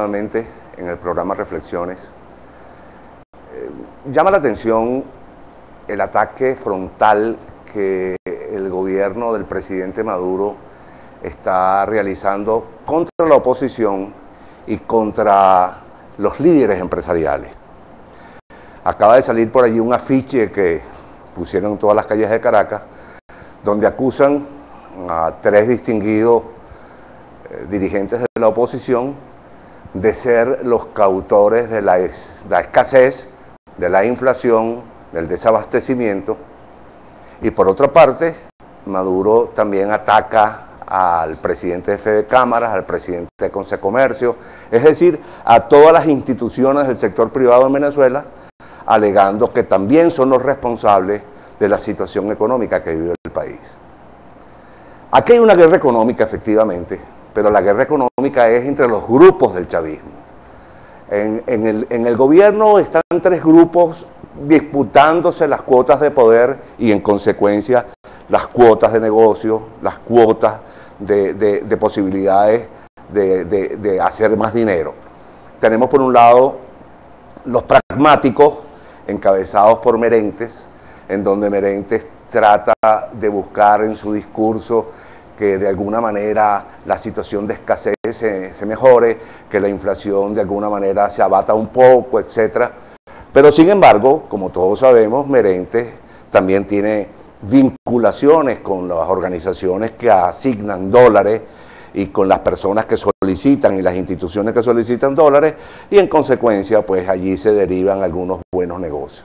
nuevamente en el programa Reflexiones. Llama la atención el ataque frontal que el gobierno del presidente Maduro está realizando contra la oposición y contra los líderes empresariales. Acaba de salir por allí un afiche que pusieron en todas las calles de Caracas, donde acusan a 3 distinguidos dirigentes de la oposición de ser los cautores de la escasez, de la inflación, del desabastecimiento. Y por otra parte, Maduro también ataca al presidente de Fede Cámaras, al presidente de Consecomercio, es decir, a todas las instituciones del sector privado en Venezuela, alegando que también son los responsables de la situación económica que vive el país. Aquí hay una guerra económica, efectivamente, pero la guerra económica es entre los grupos del chavismo. En el gobierno están 3 grupos disputándose las cuotas de poder y en consecuencia las cuotas de negocio, las cuotas de posibilidades de hacer más dinero. Tenemos por un lado los pragmáticos encabezados por Merentes, en donde Merentes trata de buscar en su discurso que de alguna manera la situación de escasez se mejore, que la inflación de alguna manera se abata un poco, etc. Pero sin embargo, como todos sabemos, Merentes también tiene vinculaciones con las organizaciones que asignan dólares y con las personas que solicitan y las instituciones que solicitan dólares, y en consecuencia pues allí se derivan algunos buenos negocios.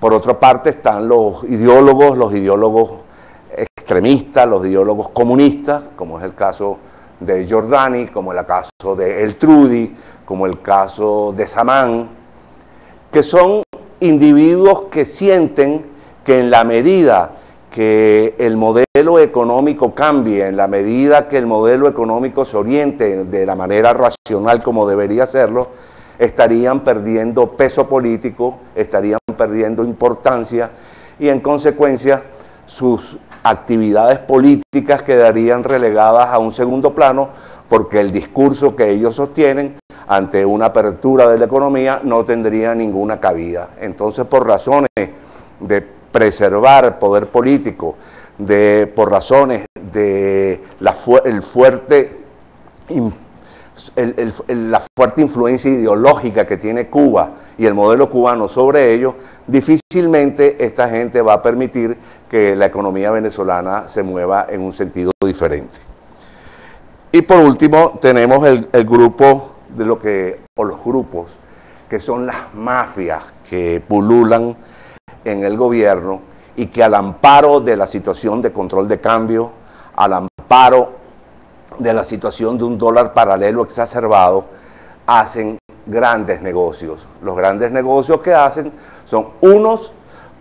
Por otra parte están los ideólogos extremistas, los ideólogos comunistas, como es el caso de Giordani, como el caso de Eltrudi, como el caso de Samán, que son individuos que sienten que en la medida que el modelo económico cambie, en la medida que el modelo económico se oriente de la manera racional como debería hacerlo, estarían perdiendo peso político, estarían perdiendo importancia y en consecuencia sus actividades políticas quedarían relegadas a un segundo plano porque el discurso que ellos sostienen ante una apertura de la economía no tendría ninguna cabida. Entonces, por razones de preservar poder político, por razones de la fuerte influencia ideológica que tiene Cuba y el modelo cubano sobre ellos, difícilmente esta gente va a permitir que la economía venezolana se mueva en un sentido diferente. Y por último tenemos el grupo los grupos que son las mafias que pululan en el gobierno y que al amparo de la situación de control de cambio, al amparo de la situación de un dólar paralelo exacerbado, hacen grandes negocios. Los grandes negocios que hacen son unos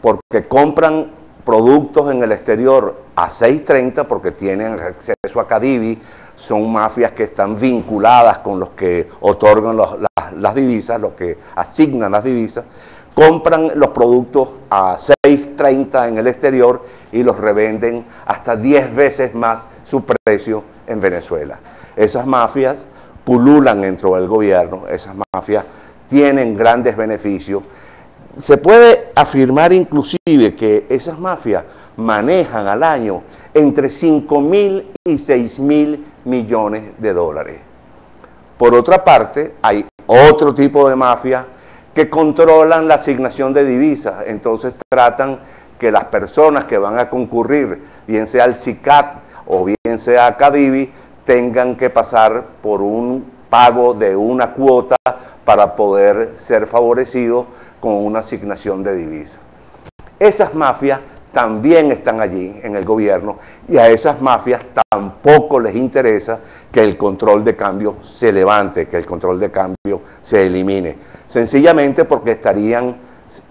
porque compran productos en el exterior a 6.30 porque tienen acceso a Cadivi, son mafias que están vinculadas con los que otorgan las divisas, los que asignan las divisas, compran los productos a 6.30 en el exterior y los revenden hasta 10 veces más su precio en Venezuela. Esas mafias pululan dentro del gobierno, esas mafias tienen grandes beneficios. Se puede afirmar inclusive que esas mafias manejan al año entre 5.000 y 6.000 millones de dólares. Por otra parte, hay otro tipo de mafias que controlan la asignación de divisas, entonces tratan que las personas que van a concurrir, bien sea el SICAT o bien sea Cadivi, tengan que pasar por un pago de una cuota para poder ser favorecidos con una asignación de divisas. Esas mafias también están allí en el gobierno y a esas mafias tampoco les interesa que el control de cambio se levante, que el control de cambio se elimine, sencillamente porque estarían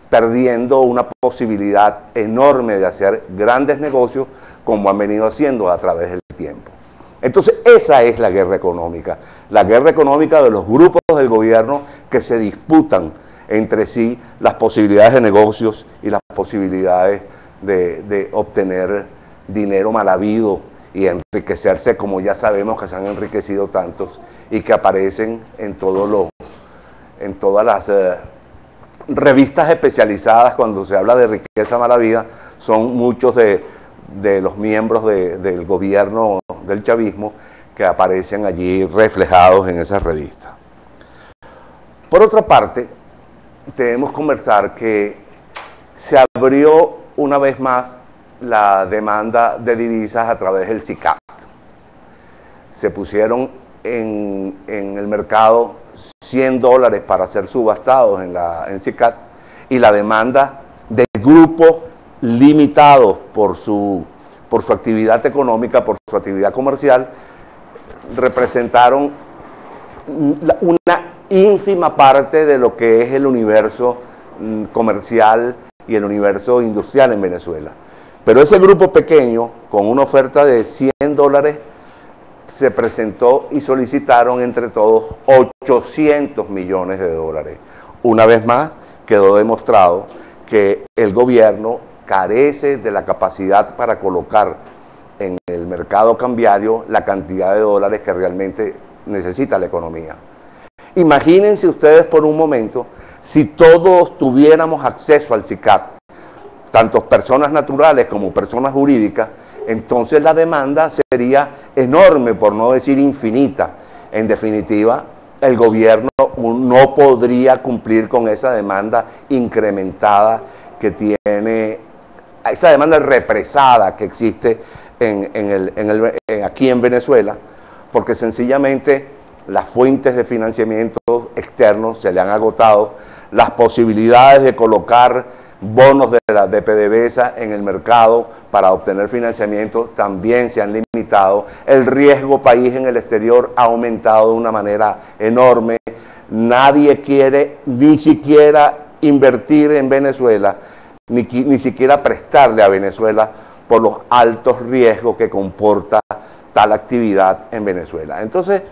perdiendo una posibilidad enorme de hacer grandes negocios como han venido haciendo a través del tiempo. Entonces esa es la guerra económica de los grupos del gobierno que se disputan entre sí las posibilidades de negocios y las posibilidades de obtener dinero mal habido y enriquecerse como ya sabemos que se han enriquecido tantos y que aparecen en todas las revistas especializadas cuando se habla de riqueza mala vida. Son muchos de los miembros del gobierno del chavismo que aparecen allí reflejados en esas revistas. Por otra parte, debemos conversar que se abrió una vez más la demanda de divisas a través del SICAP. Se pusieron en el mercado $100 para ser subastados en SICAP, y la demanda de grupos limitados por su actividad económica, por su actividad comercial, representaron una ínfima parte de lo que es el universo comercial y el universo industrial en Venezuela. Pero ese grupo pequeño, con una oferta de $100, se presentó y solicitaron entre todos $800 millones. Una vez más, quedó demostrado que el gobierno carece de la capacidad para colocar en el mercado cambiario la cantidad de dólares que realmente necesita la economía. Imagínense ustedes por un momento si todos tuviéramos acceso al SICAP, tanto personas naturales como personas jurídicas, entonces la demanda sería enorme, por no decir infinita. En definitiva, el gobierno no podría cumplir con esa demanda incrementada que tiene, esa demanda represada que existe aquí en Venezuela, porque sencillamente las fuentes de financiamiento externos se le han agotado, las posibilidades de colocar bonos de PDVSA en el mercado para obtener financiamiento también se han limitado, el riesgo país en el exterior ha aumentado de una manera enorme, nadie quiere ni siquiera invertir en Venezuela, ni siquiera prestarle a Venezuela por los altos riesgos que comporta tal actividad en Venezuela. Entonces,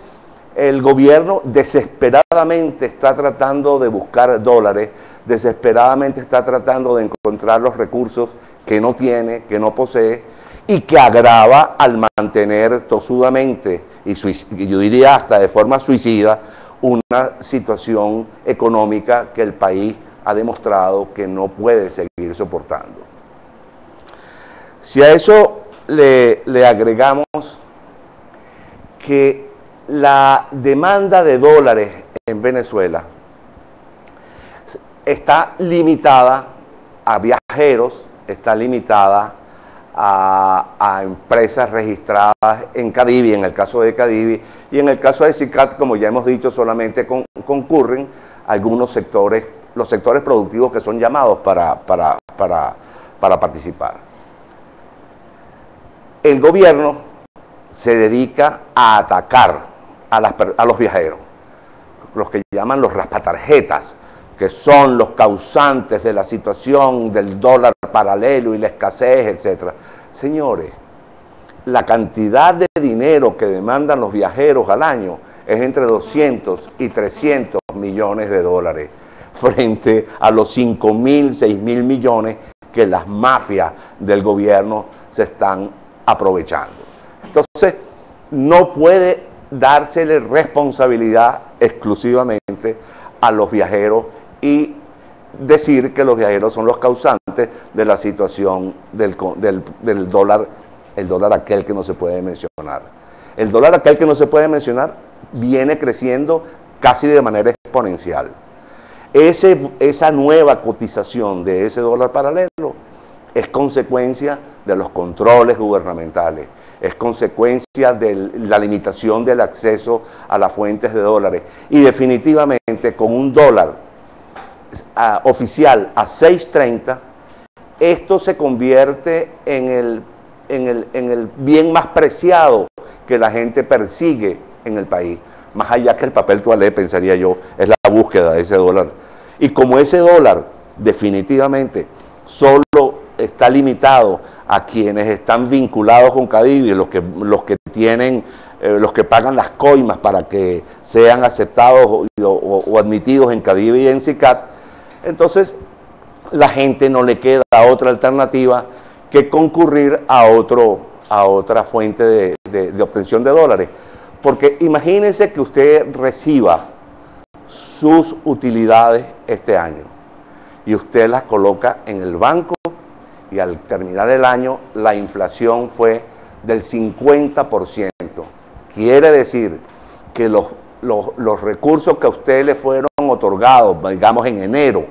el gobierno desesperadamente está tratando de buscar dólares, desesperadamente está tratando de encontrar los recursos que no tiene, que no posee, y que agrava al mantener tosudamente, y yo diría hasta de forma suicida, una situación económica que el país ha demostrado que no puede seguir soportando. Si a eso le agregamos que la demanda de dólares en Venezuela está limitada a viajeros, está limitada a empresas registradas en Cadivi, en el caso de Cadivi, y en el caso de SICAP, como ya hemos dicho, solamente concurren algunos sectores, los sectores productivos que son llamados para participar. El gobierno se dedica a atacar a los viajeros, los que llaman los raspatarjetas, que son los causantes de la situación del dólar paralelo y la escasez, etc. Señores, la cantidad de dinero que demandan los viajeros al año es entre 200 y 300 millones de dólares, frente a los 5.000, 6.000 millones que las mafias del gobierno se están aprovechando. Entonces, no puede dársele responsabilidad exclusivamente a los viajeros y decir que los viajeros son los causantes de la situación del dólar, el dólar aquel que no se puede mencionar. El dólar aquel que no se puede mencionar viene creciendo casi de manera exponencial. Esa nueva cotización de ese dólar paralelo es consecuencia de los controles gubernamentales, es consecuencia de la limitación del acceso a las fuentes de dólares, y definitivamente con un dólar oficial a 6.30, esto se convierte en el bien más preciado que la gente persigue en el país, más allá que el papel toalé, pensaría yo, es la búsqueda de ese dólar. Y como ese dólar definitivamente solo está limitado a quienes están vinculados con Cadivi, los que tienen, los que pagan las coimas para que sean aceptados o admitidos en Cadivi y en SICAP, entonces la gente no le queda otra alternativa que concurrir a otro a otra fuente de obtención de dólares. Porque imagínense que usted reciba sus utilidades este año y usted las coloca en el banco y al terminar el año la inflación fue del 50%. Quiere decir que los recursos que a usted le fueron otorgados, digamos en enero,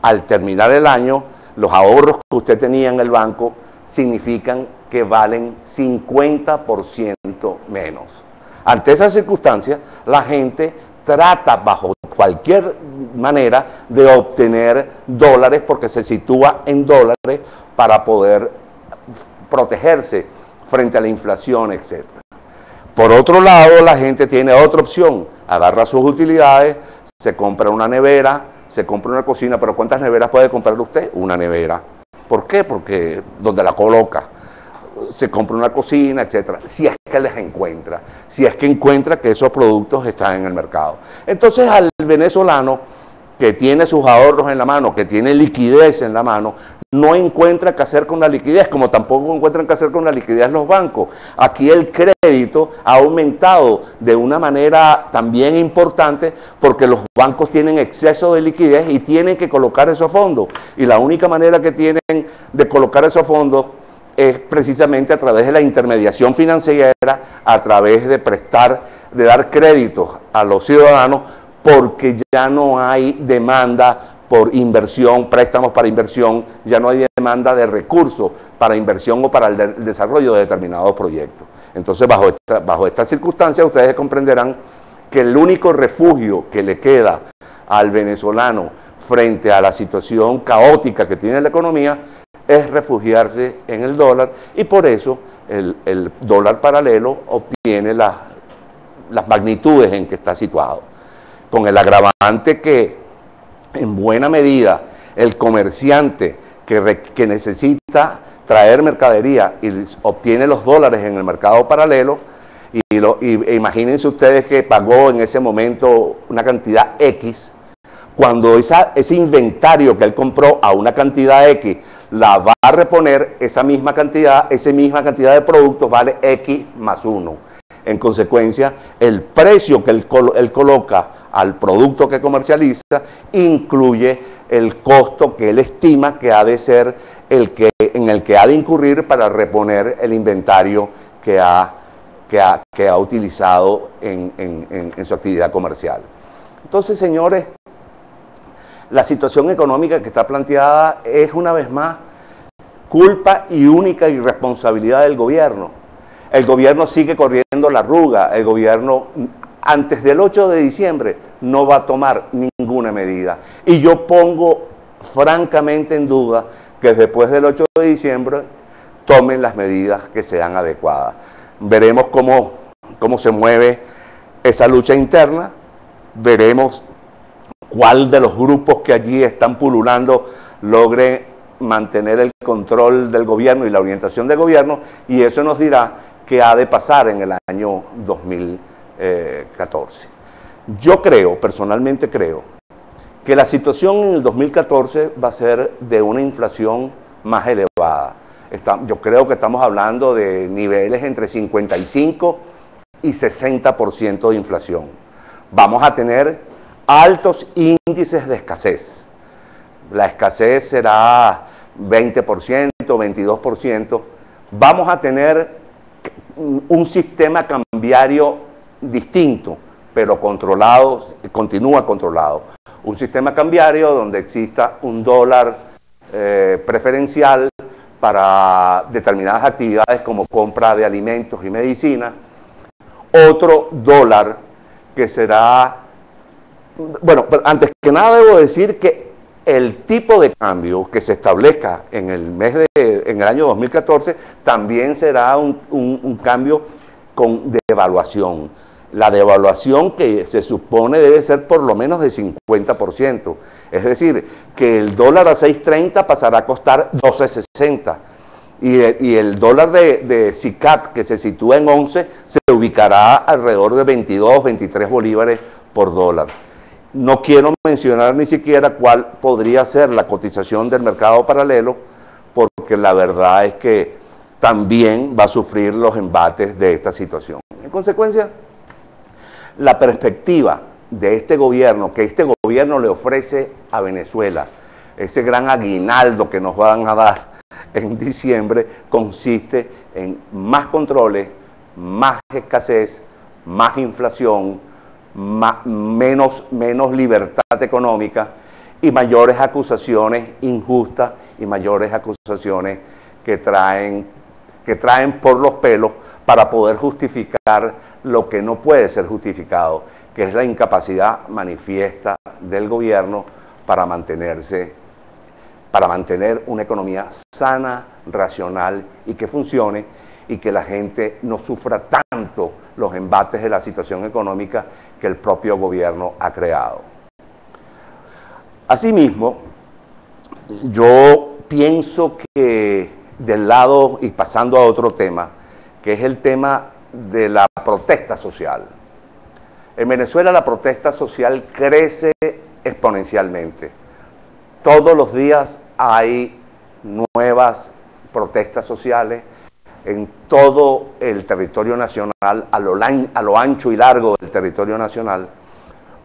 al terminar el año, los ahorros que usted tenía en el banco significan que valen 50% menos. Ante esa circunstancia, la gente trata bajo cualquier manera de obtener dólares porque se sitúa en dólares para poder protegerse frente a la inflación, etc. Por otro lado, la gente tiene otra opción, agarra sus utilidades, se compra una nevera, se compra una cocina, pero ¿cuántas neveras puede comprar usted? Una nevera. ¿Por qué? Porque donde la coloca, se compra una cocina, etcétera, si es que les encuentra, si es que encuentra que esos productos están en el mercado. Entonces al venezolano que tiene sus ahorros en la mano, que tiene liquidez en la mano, no encuentra qué hacer con la liquidez, como tampoco encuentran qué hacer con la liquidez los bancos. Aquí el crédito ha aumentado de una manera también importante porque los bancos tienen exceso de liquidez y tienen que colocar esos fondos. Y la única manera que tienen de colocar esos fondos es precisamente a través de la intermediación financiera, a través de de dar créditos a los ciudadanos, porque ya no hay demanda por inversión, préstamos para inversión, ya no hay demanda de recursos para inversión o para el desarrollo de determinados proyectos. Entonces, bajo esta circunstancia, ustedes comprenderán que el único refugio que le queda al venezolano frente a la situación caótica que tiene la economía es refugiarse en el dólar, y por eso el dólar paralelo obtiene las magnitudes en que está situado, con el agravante que en buena medida el comerciante que necesita traer mercadería y obtiene los dólares en el mercado paralelo, y imagínense ustedes que pagó en ese momento una cantidad X, cuando ese inventario que él compró a una cantidad X la va a reponer, esa misma cantidad de productos vale X más 1. En consecuencia, el precio que él coloca al producto que comercializa incluye el costo que él estima que ha de ser en el que ha de incurrir para reponer el inventario que ha utilizado en su actividad comercial. Entonces, señores, la situación económica que está planteada es una vez más culpa y única irresponsabilidad del gobierno. El gobierno sigue corriendo la arruga, el gobierno antes del 8 de diciembre no va a tomar ninguna medida. Y yo pongo francamente en duda que después del 8 de diciembre tomen las medidas que sean adecuadas. Veremos cómo se mueve esa lucha interna, veremos cuál de los grupos que allí están pululando logre mantener el control del gobierno y la orientación del gobierno, y eso nos dirá qué ha de pasar en el año 2014. Yo personalmente creo, que la situación en el 2014 va a ser de una inflación más elevada. Yo creo que estamos hablando de niveles entre 55 y 60% de inflación. Vamos a tener altos índices de escasez. La escasez será 20%, 22%. Vamos a tener un sistema cambiario distinto, pero controlado, continúa controlado. Un sistema cambiario donde exista un dólar preferencial para determinadas actividades como compra de alimentos y medicina. Otro dólar que será... Bueno, pero antes que nada debo decir que el tipo de cambio que se establezca en el año 2014 también será un cambio con devaluación. La devaluación que se supone debe ser por lo menos de 50%. Es decir, que el dólar a 6.30 pasará a costar 12.60. Y el dólar de SICAT, que se sitúa en 11, se ubicará alrededor de 22, 23 bolívares por dólar. No quiero mencionar ni siquiera cuál podría ser la cotización del mercado paralelo, porque la verdad es que también va a sufrir los embates de esta situación. En consecuencia, la perspectiva de este gobierno, que este gobierno le ofrece a Venezuela, ese gran aguinaldo que nos van a dar en diciembre, consiste en más controles, más escasez, más inflación, menos libertad económica y mayores acusaciones injustas y mayores acusaciones que traen por los pelos para poder justificar lo que no puede ser justificado, que es la incapacidad manifiesta del gobierno para mantener una economía sana, racional y que funcione y que la gente no sufra tanto los embates de la situación económica que el propio gobierno ha creado. Asimismo, yo pienso que del lado, y pasando a otro tema, que es el tema de la protesta social. En Venezuela la protesta social crece exponencialmente. Todos los días hay nuevas protestas sociales en todo el territorio nacional, a lo ancho y largo del territorio nacional.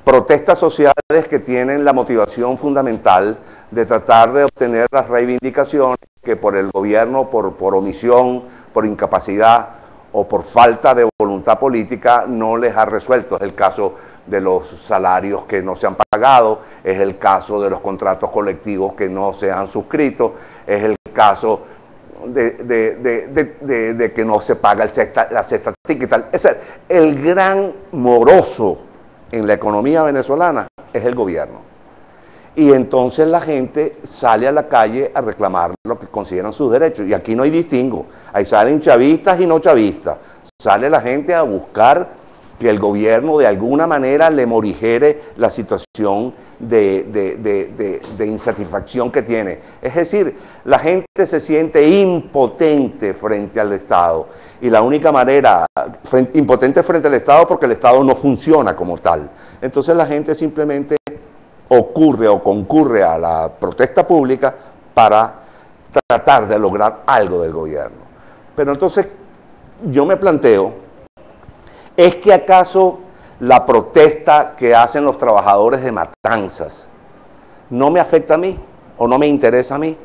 Protestas sociales que tienen la motivación fundamental de tratar de obtener las reivindicaciones que por el gobierno, por omisión, por incapacidad o por falta de voluntad política no les ha resuelto. Es el caso de los salarios que no se han pagado, es el caso de los contratos colectivos que no se han suscrito, es el caso de que no se paga la cesta TIC y tal. Es decir, el gran moroso en la economía venezolana es el gobierno. Y entonces la gente sale a la calle a reclamar lo que consideran sus derechos. Y aquí no hay distingo. Ahí salen chavistas y no chavistas. Sale la gente a buscar que el gobierno de alguna manera le morigere la situación de insatisfacción que tiene. Es decir, la gente se siente impotente frente al Estado. Y la única manera, impotente frente al Estado porque el Estado no funciona como tal. Entonces la gente simplemente concurre a la protesta pública para tratar de lograr algo del gobierno. Pero entonces yo me planteo, ¿es que acaso la protesta que hacen los trabajadores de Matanzas no me afecta a mí o no me interesa a mí?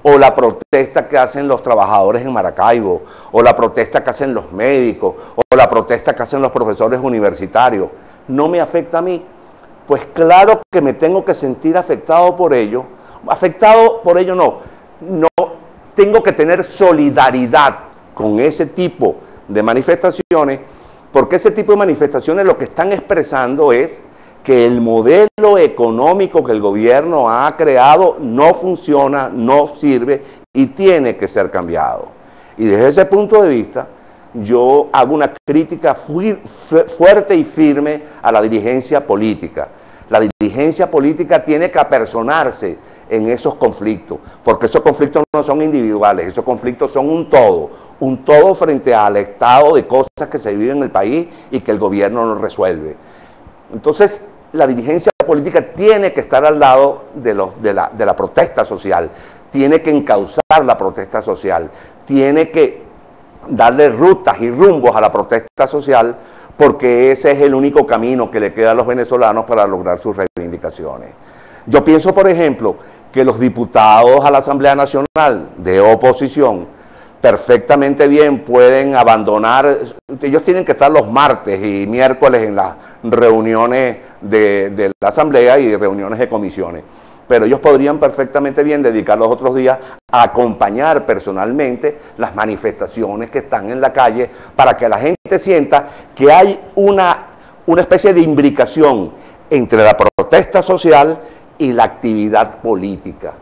¿O la protesta que hacen los trabajadores en Maracaibo? ¿O la protesta que hacen los médicos? ¿O la protesta que hacen los profesores universitarios? ¿No me afecta a mí? Pues claro que me tengo que sentir afectado por ello. Afectado por ello no tengo que tener solidaridad con ese tipo de manifestaciones, porque ese tipo de manifestaciones lo que están expresando es que el modelo económico que el gobierno ha creado no funciona, no sirve y tiene que ser cambiado. Y desde ese punto de vista, yo hago una crítica fuerte y firme a la dirigencia política. La dirigencia política tiene que apersonarse en esos conflictos, porque esos conflictos no son individuales, esos conflictos son un todo frente al estado de cosas que se viven en el país y que el gobierno no resuelve. Entonces, la dirigencia política tiene que estar al lado de la protesta social, tiene que encauzar la protesta social, tiene que darle rutas y rumbos a la protesta social, porque ese es el único camino que le queda a los venezolanos para lograr sus reivindicaciones. Yo pienso, por ejemplo, que los diputados a la Asamblea Nacional de oposición perfectamente bien pueden abandonar, ellos tienen que estar los martes y miércoles en las reuniones de la Asamblea y reuniones de comisiones, pero ellos podrían perfectamente bien dedicar los otros días a acompañar personalmente las manifestaciones que están en la calle para que la gente sienta que hay una especie de imbricación entre la protesta social y la actividad política.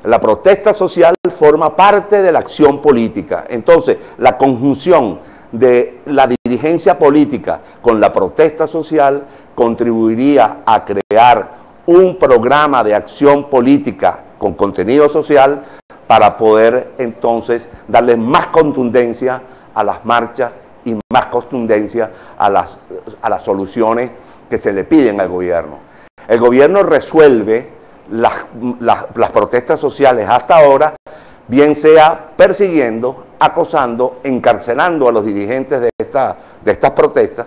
La protesta social forma parte de la acción política. Entonces, la conjunción de la dirigencia política con la protesta social contribuiría a crear un programa de acción política con contenido social para poder entonces darle más contundencia a las marchas y más contundencia a las soluciones que se le piden al gobierno. El gobierno resuelve las protestas sociales hasta ahora bien sea persiguiendo, acosando, encarcelando a los dirigentes de estas protestas,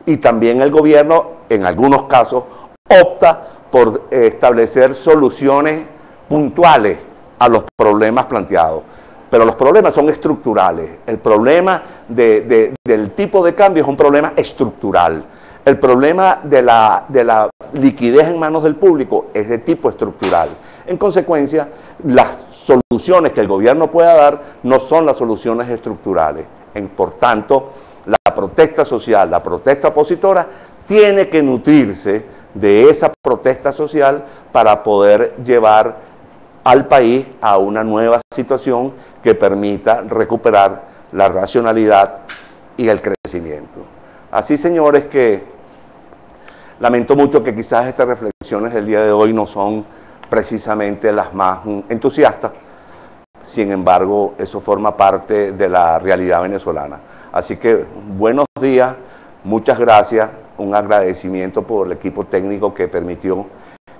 y también el gobierno, en algunos casos, opta por establecer soluciones puntuales a los problemas planteados. Pero los problemas son estructurales. El problema del tipo de cambio es un problema estructural. El problema de la liquidez en manos del público es de tipo estructural. En consecuencia, las soluciones que el gobierno pueda dar no son las soluciones estructurales. Por tanto, la protesta social, la protesta opositora, tiene que nutrirse de esa protesta social para poder llevar al país a una nueva situación que permita recuperar la racionalidad y el crecimiento. Así, señores, que lamento mucho que quizás estas reflexiones del día de hoy no son precisamente las más entusiastas. Sin embargo, eso forma parte de la realidad venezolana. Así que buenos días, muchas gracias, un agradecimiento por el equipo técnico que permitió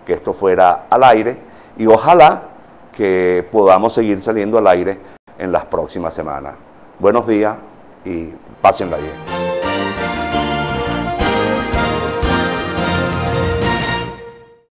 que esto fuera al aire y ojalá que podamos seguir saliendo al aire en las próximas semanas. Buenos días y pásenla bien.